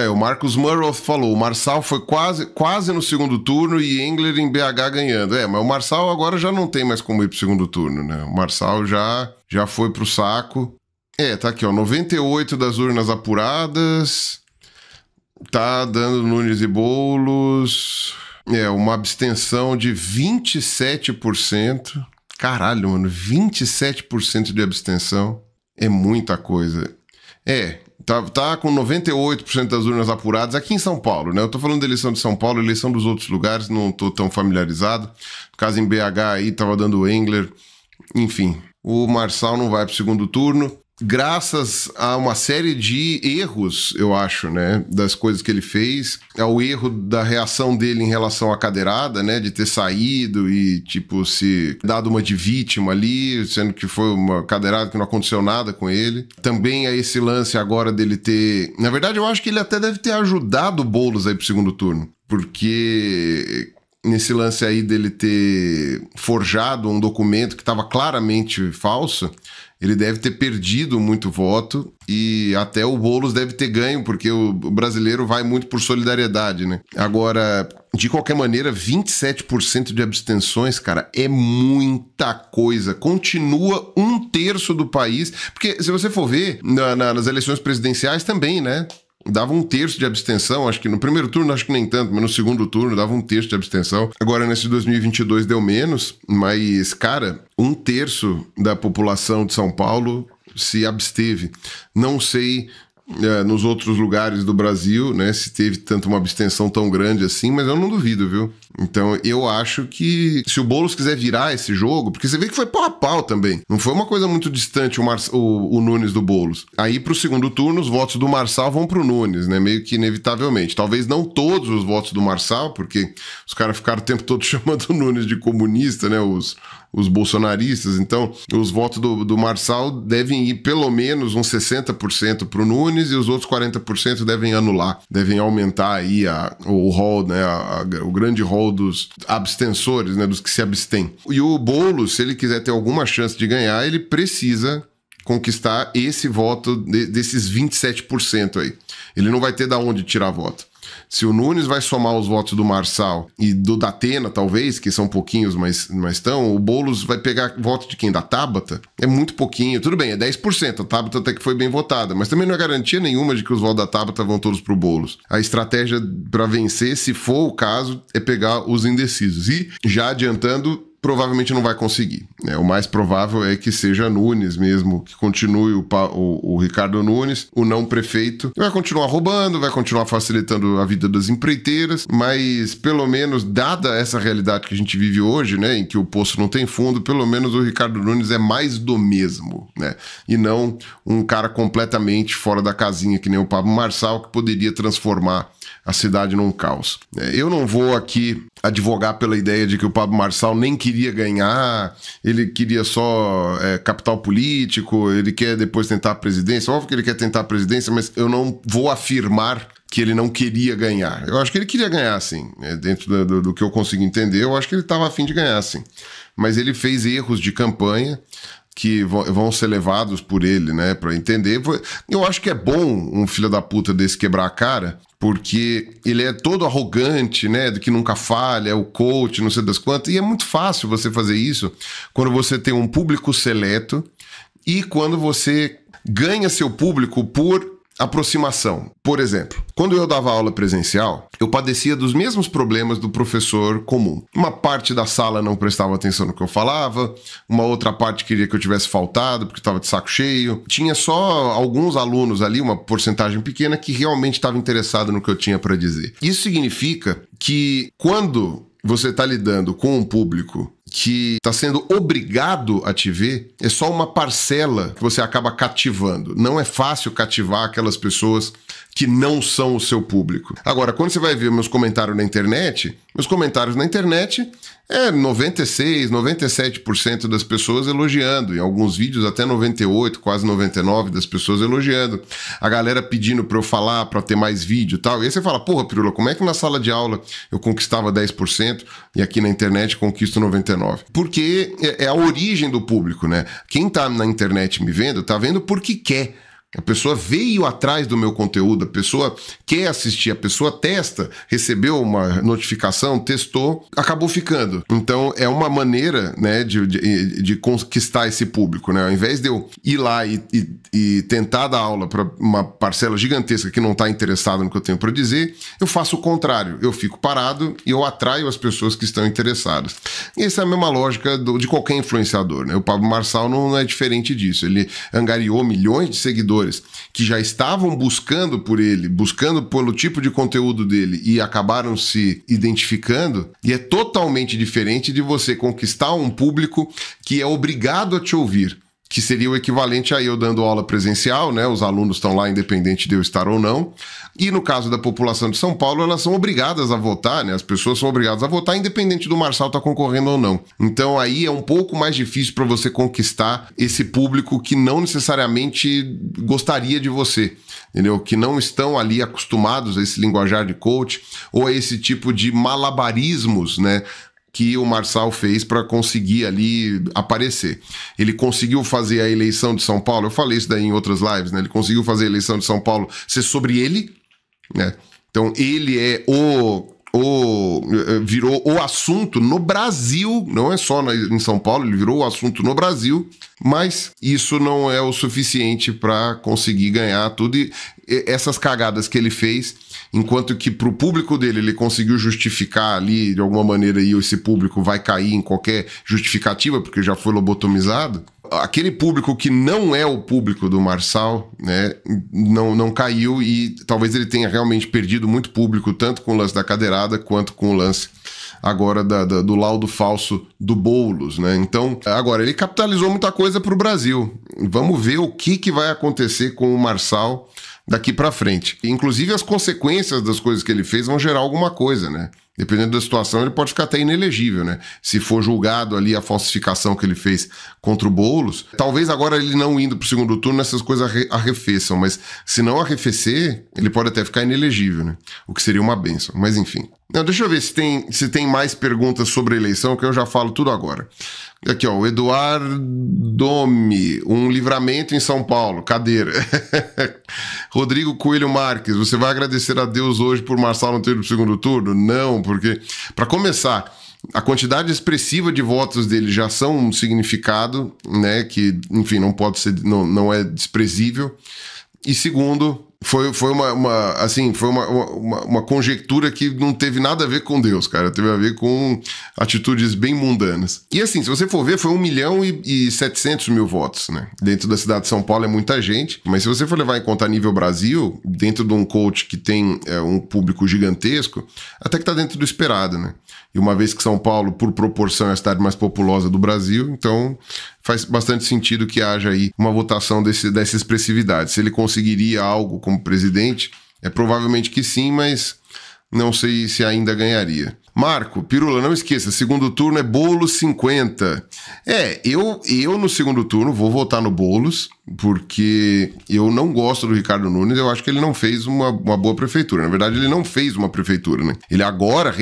O Marcos Murrow falou, o Marçal foi quase no segundo turno e Engler em BH ganhando. Mas o Marçal agora já não tem mais como ir pro segundo turno, né? O Marçal já foi pro saco. Tá aqui, ó, 98 das urnas apuradas, tá dando Nunes e Boulos, uma abstenção de 27%. Caralho, mano, 27% de abstenção é muita coisa. Tá com 98% das urnas apuradas aqui em São Paulo, né? Eu tô falando da eleição de São Paulo, eleição dos outros lugares, não tô tão familiarizado. No caso, em BH aí, tava dando Engler. Enfim, o Marçal não vai pro segundo turno. Graças a uma série de erros, eu acho, né, das coisas que ele fez, ao erro da reação dele em relação à cadeirada, né, de ter saído e, tipo, se dado uma de vítima ali, sendo que foi uma cadeirada que não aconteceu nada com ele. Também a esse lance agora dele ter... Na verdade, eu acho que ele até deve ter ajudado o Boulos aí pro segundo turno, porque... Nesse lance aí dele ter forjado um documento que estava claramente falso, ele deve ter perdido muito voto e até o Boulos deve ter ganho, porque o brasileiro vai muito por solidariedade, né? Agora, de qualquer maneira, 27% de abstenções, cara, é muita coisa. Continua 1/3 do país, porque se você for ver, nas eleições presidenciais também, né? Dava 1/3 de abstenção, acho que no primeiro turno acho que nem tanto, mas no segundo turno dava 1/3 de abstenção. Agora nesse 2022 deu menos, mas, cara, 1/3 da população de São Paulo se absteve. Não sei nos outros lugares do Brasil, né, se teve tanto uma abstenção tão grande assim, mas eu não duvido, viu? Então eu acho que se o Boulos quiser virar esse jogo, porque você vê que foi pau a pau também, não foi uma coisa muito distante o Nunes do Boulos. Aí pro segundo turno os votos do Marçal vão pro Nunes, né, meio que inevitavelmente. Talvez não todos os votos do Marçal, porque os caras ficaram o tempo todo chamando o Nunes de comunista, né, os bolsonaristas. Então os votos do Marçal devem ir pelo menos uns 60% pro Nunes e os outros 40% devem anular, devem aumentar aí o rol, né, o grande rol dos abstensores, né, dos que se abstêm. E o Boulos, se ele quiser ter alguma chance de ganhar, ele precisa conquistar esse voto desses 27% aí. Ele não vai ter da onde tirar voto. Se o Nunes vai somar os votos do Marçal e do Datena, talvez, que são pouquinhos, mas estão, o Boulos vai pegar voto de quem? Da Tabata? É muito pouquinho. Tudo bem, é 10%. A Tabata até que foi bem votada, mas também não é garantia nenhuma de que os votos da Tabata vão todos pro Boulos. A estratégia para vencer, se for o caso, é pegar os indecisos. E, já adiantando, provavelmente não vai conseguir. O mais provável é que seja Nunes mesmo, que continue o Ricardo Nunes, o não prefeito. Vai continuar roubando, vai continuar facilitando a vida das empreiteiras, mas pelo menos, dada essa realidade que a gente vive hoje, né, em que o poço não tem fundo, pelo menos o Ricardo Nunes é mais do mesmo, né, e não um cara completamente fora da casinha, que nem o Pablo Marçal, que poderia transformar a cidade num caos. Eu não vou aqui advogar pela ideia de que o Pablo Marçal nem queria ganhar, ele queria só capital político, ele quer depois tentar a presidência. Óbvio que ele quer tentar a presidência, mas eu não vou afirmar que ele não queria ganhar. Eu acho que ele queria ganhar, sim. Dentro do que eu consigo entender, eu acho que ele estava a fim de ganhar, sim. Mas ele fez erros de campanha que vão ser levados por ele, né, para entender. Eu acho que é bom um filho da puta desse quebrar a cara, porque ele é todo arrogante, né, do que nunca falha, é o coach, não sei das quantas, e é muito fácil você fazer isso quando você tem um público seleto e quando você ganha seu público por aproximação. Por exemplo, quando eu dava aula presencial, eu padecia dos mesmos problemas do professor comum. Uma parte da sala não prestava atenção no que eu falava, uma outra parte queria que eu tivesse faltado porque estava de saco cheio. Tinha só alguns alunos ali, uma porcentagem pequena, que realmente estava interessado no que eu tinha para dizer. Isso significa que quando você está lidando com um público que está sendo obrigado a te ver, é só uma parcela que você acaba cativando. Não é fácil cativar aquelas pessoas que não são o seu público. Agora, quando você vai ver meus comentários na internet é 96%, 97% das pessoas elogiando. Em alguns vídeos até 98%, quase 99% das pessoas elogiando. A galera pedindo pra eu falar, pra ter mais vídeo e tal. E aí você fala, porra, Pirula, como é que na sala de aula eu conquistava 10% e aqui na internet conquisto 99%? Porque é a origem do público, né? Quem tá na internet me vendo, tá vendo porque quer. A pessoa veio atrás do meu conteúdo, a pessoa quer assistir, a pessoa testa, recebeu uma notificação, testou, acabou ficando. Então é uma maneira, né, de conquistar esse público, né? Ao invés de eu ir lá e tentar dar aula para uma parcela gigantesca que não está interessada no que eu tenho para dizer, eu faço o contrário. Eu fico parado e eu atraio as pessoas que estão interessadas. E essa é a mesma lógica de qualquer influenciador, né? O Pablo Marçal não é diferente disso. Ele angariou milhões de seguidores que já estavam buscando por ele, buscando pelo tipo de conteúdo dele e acabaram se identificando, e é totalmente diferente de você conquistar um público que é obrigado a te ouvir, que seria o equivalente a eu dando aula presencial, né? Os alunos estão lá independente de eu estar ou não. E no caso da população de São Paulo, elas são obrigadas a votar, né? As pessoas são obrigadas a votar independente do Marçal estar concorrendo ou não. Então aí é um pouco mais difícil para você conquistar esse público que não necessariamente gostaria de você, entendeu? Que não estão ali acostumados a esse linguajar de coach ou a esse tipo de malabarismos, né, que o Marçal fez para conseguir ali aparecer. Ele conseguiu fazer a eleição de São Paulo, eu falei isso daí em outras lives, né? Ele conseguiu fazer a eleição de São Paulo ser sobre ele, né? Então ele é virou o assunto no Brasil, não é só em São Paulo, ele virou o assunto no Brasil, mas isso não é o suficiente para conseguir ganhar tudo. E essas cagadas que ele fez, enquanto que para o público dele ele conseguiu justificar ali de alguma maneira, e esse público vai cair em qualquer justificativa porque já foi lobotomizado, aquele público que não é o público do Marçal, né, não caiu, e talvez ele tenha realmente perdido muito público, tanto com o lance da cadeirada quanto com o lance agora do laudo falso do Boulos, né? Então, agora, ele capitalizou muita coisa para o Brasil. Vamos ver o que vai acontecer com o Marçal daqui para frente. Inclusive, as consequências das coisas que ele fez vão gerar alguma coisa, né? Dependendo da situação, ele pode ficar até inelegível, né? Se for julgado ali a falsificação que ele fez contra o Boulos, talvez agora ele não indo para o segundo turno, essas coisas arrefeçam, mas se não arrefecer, ele pode até ficar inelegível, né? O que seria uma bênção, mas enfim. Não, deixa eu ver se tem mais perguntas sobre a eleição, que eu já falo tudo agora. Aqui, ó, o Eduardo Domi, um livramento em São Paulo, cadeira. Rodrigo Coelho Marques, você vai agradecer a Deus hoje por Marçal não ter ido pro segundo turno? Não, porque, para começar, a quantidade expressiva de votos dele já são um significado, né, que, enfim, não pode ser, não é desprezível. E segundo, foi uma conjectura que não teve nada a ver com Deus, cara. Teve a ver com atitudes bem mundanas. E assim, se você for ver, foi 1.700.000 votos, né? Dentro da cidade de São Paulo é muita gente, mas se você for levar em conta a nível Brasil, dentro de um coach que tem um público gigantesco, até que tá dentro do esperado, né? E uma vez que São Paulo, por proporção, é a cidade mais populosa do Brasil, então faz bastante sentido que haja aí uma votação dessa expressividade. Se ele conseguiria algo como presidente, é provavelmente que sim, mas não sei se ainda ganharia. Marco, Pirula, não esqueça, segundo turno é Boulos 50. Eu no segundo turno vou votar no Boulos, porque eu não gosto do Ricardo Nunes, eu acho que ele não fez uma boa prefeitura. Na verdade, ele não fez uma prefeitura, né? Ele agora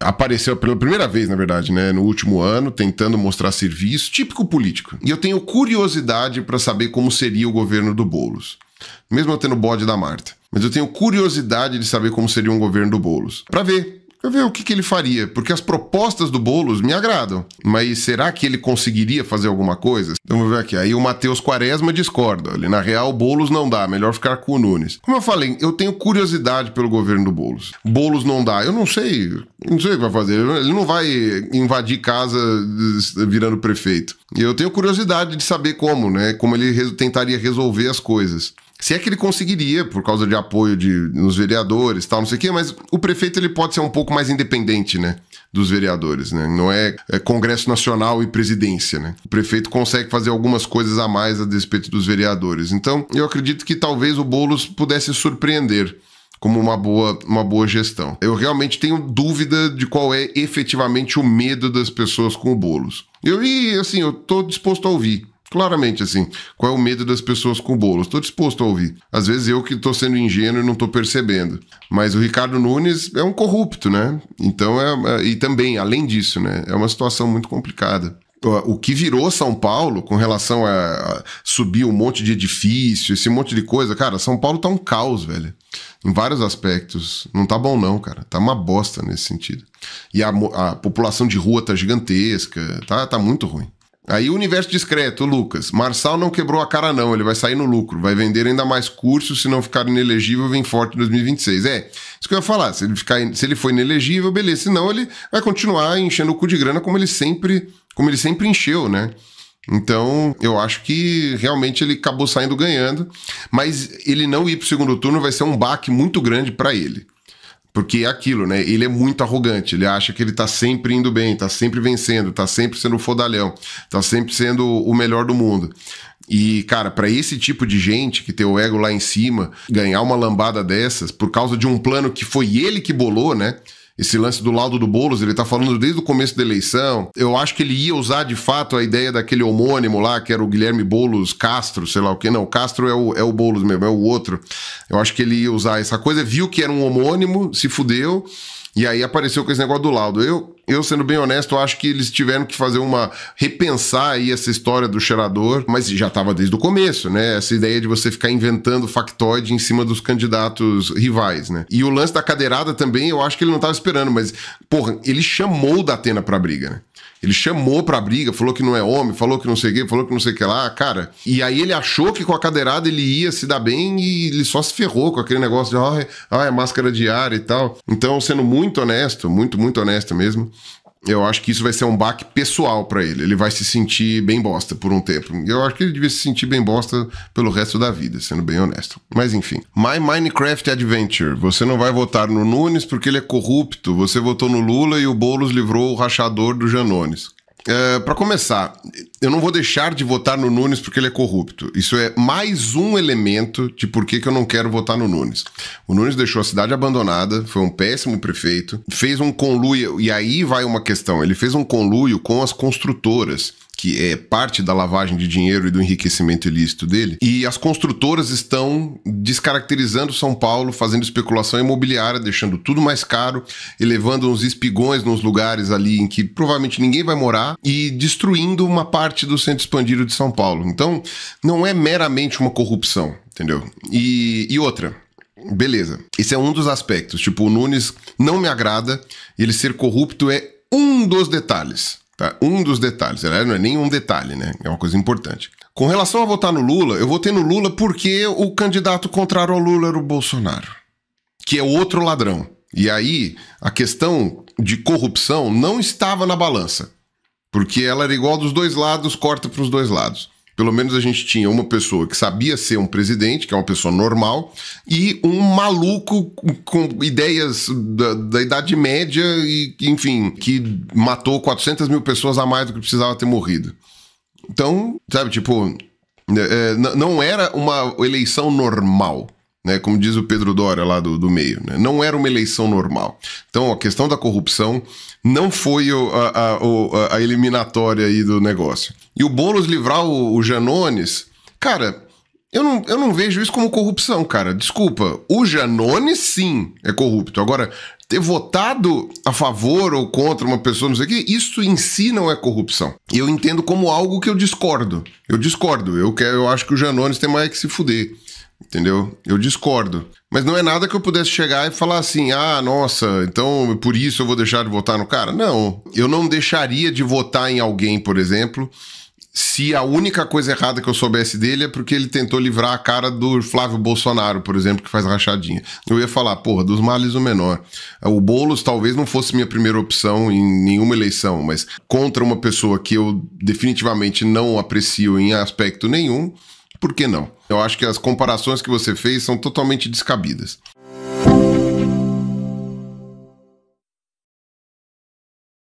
apareceu pela primeira vez, na verdade, né? No último ano, tentando mostrar serviço, típico político. E eu tenho curiosidade para saber como seria o governo do Boulos. Mesmo eu tendo bode da Marta. Mas eu tenho curiosidade de saber como seria um governo do Boulos. Para ver o que ele faria, porque as propostas do Boulos me agradam, mas será que ele conseguiria fazer alguma coisa? Então vamos ver aqui, aí o Matheus Quaresma discorda, ali, na real o Boulos não dá, melhor ficar com o Nunes. Como eu falei, eu tenho curiosidade pelo governo do Boulos. Boulos não dá, eu não sei o que vai fazer, ele não vai invadir casa virando prefeito. E eu tenho curiosidade de saber como, né, como ele tentaria resolver as coisas. Se é que ele conseguiria, por causa de apoio nos vereadores, tal, não sei o quê, mas o prefeito ele pode ser um pouco mais independente, né, dos vereadores, né? Não é Congresso Nacional e presidência, né? O prefeito consegue fazer algumas coisas a mais a despeito dos vereadores. Então, eu acredito que talvez o Boulos pudesse surpreender como uma boa gestão. Eu realmente tenho dúvida de qual é efetivamente o medo das pessoas com o Boulos. Eu tô disposto a ouvir. Claramente, assim, qual é o medo das pessoas com o Boulos? Estou disposto a ouvir. Às vezes eu que estou sendo ingênuo e não estou percebendo. Mas o Ricardo Nunes é um corrupto, né? Então, e também, além disso, né? É uma situação muito complicada. o que virou São Paulo com relação a subir um monte de edifício, esse monte de coisa, cara, São Paulo tá um caos, velho. Em vários aspectos. Não tá bom não, cara. Tá uma bosta nesse sentido. E a população de rua tá gigantesca, tá muito ruim. Aí o universo discreto, Lucas. Marçal não quebrou a cara não, ele vai sair no lucro. Vai vender ainda mais cursos, se não ficar inelegível, vem forte em 2026. Isso que eu ia falar. Se ele for inelegível, beleza. Senão ele vai continuar enchendo o cu de grana como ele sempre encheu, né? Então, eu acho que realmente ele acabou saindo ganhando, mas ele não ir pro segundo turno vai ser um baque muito grande para ele. Porque é aquilo, né? Ele é muito arrogante, ele acha que ele tá sempre indo bem, tá sempre vencendo, tá sempre sendo o fodalhão, tá sempre sendo o melhor do mundo. E, cara, pra esse tipo de gente que tem o ego lá em cima, ganhar uma lambada dessas, por causa de um plano que foi ele que bolou, né? Esse lance do laudo do Boulos, ele tá falando desde o começo da eleição. Eu acho que ele ia usar, de fato, a ideia daquele homônimo lá, que era o Guilherme Boulos Castro, sei lá o que. Não, Castro é o Boulos mesmo, é o outro. Eu acho que ele ia usar essa coisa, viu que era um homônimo, se fudeu, e aí apareceu com esse negócio do laudo. Eu, sendo bem honesto, acho que eles tiveram que fazer repensar aí essa história do cheirador, mas já tava desde o começo, né? Essa ideia de você ficar inventando factoide em cima dos candidatos rivais, né? E o lance da cadeirada também, eu acho que ele não tava esperando, mas, porra, ele chamou o Datena pra briga, né? Ele chamou pra briga, falou que não é homem, falou que não sei o quê, falou que não sei o que lá, cara. E aí ele achou que com a cadeirada ele ia se dar bem e ele só se ferrou com aquele negócio de é máscara de ar e tal. Então, sendo muito honesto, muito honesto mesmo, eu acho que isso vai ser um baque pessoal pra ele. Ele vai se sentir bem bosta por um tempo. Eu acho que ele devia se sentir bem bosta pelo resto da vida, sendo bem honesto. Mas enfim. My Minecraft Adventure. Você não vai votar no Nunes porque ele é corrupto. Você votou no Lula e o Boulos livrou o rachador do Janones. Pra começar, eu não vou deixar de votar no Nunes porque ele é corrupto. Isso é mais um elemento de por que eu não quero votar no Nunes. O Nunes deixou a cidade abandonada, foi um péssimo prefeito, fez um conluio, e aí vai uma questão, ele fez um conluio com as construtoras, que é parte da lavagem de dinheiro e do enriquecimento ilícito dele, e as construtoras estão descaracterizando São Paulo, fazendo especulação imobiliária, deixando tudo mais caro, elevando uns espigões nos lugares ali em que provavelmente ninguém vai morar e destruindo uma parte do centro expandido de São Paulo. Então, não é meramente uma corrupção, entendeu? E outra... Beleza, esse é um dos aspectos. Tipo, o Nunes não me agrada, ele ser corrupto é um dos detalhes. Tá? Um dos detalhes, não é nem um detalhe, né? É uma coisa importante. Com relação a votar no Lula, eu votei no Lula porque o candidato contrário ao Lula era o Bolsonaro, que é outro ladrão. E aí, a questão de corrupção não estava na balança, porque ela era igual dos dois lados, corta para os dois lados. Pelo menos a gente tinha uma pessoa que sabia ser um presidente, que é uma pessoa normal, e um maluco com ideias da Idade Média e, enfim, que matou 400 mil pessoas a mais do que precisava ter morrido. Então, sabe, tipo, não era uma eleição normal, né? Como diz o Pedro Doria lá do meio, né? Não era uma eleição normal. Então, a questão da corrupção não foi a eliminatória aí do negócio. E o Boulos livrar o Janones, cara, eu não vejo isso como corrupção, cara. Desculpa, o Janones sim é corrupto. Agora, ter votado a favor ou contra uma pessoa, não sei o quê, isso em si não é corrupção. Eu entendo como algo que eu discordo. Eu acho que o Janones tem mais que se fuder. Entendeu? Eu discordo. Mas não é nada que eu pudesse chegar e falar assim, nossa, então por isso eu vou deixar de votar no cara. Não, eu não deixaria de votar em alguém, por exemplo, se a única coisa errada que eu soubesse dele é porque ele tentou livrar a cara do Flávio Bolsonaro, por exemplo, que faz rachadinha. Eu ia falar, porra, dos males o menor. O Boulos talvez não fosse minha primeira opção em nenhuma eleição, mas contra uma pessoa que eu definitivamente não aprecio em aspecto nenhum, por que não? Eu acho que as comparações que você fez são totalmente descabidas.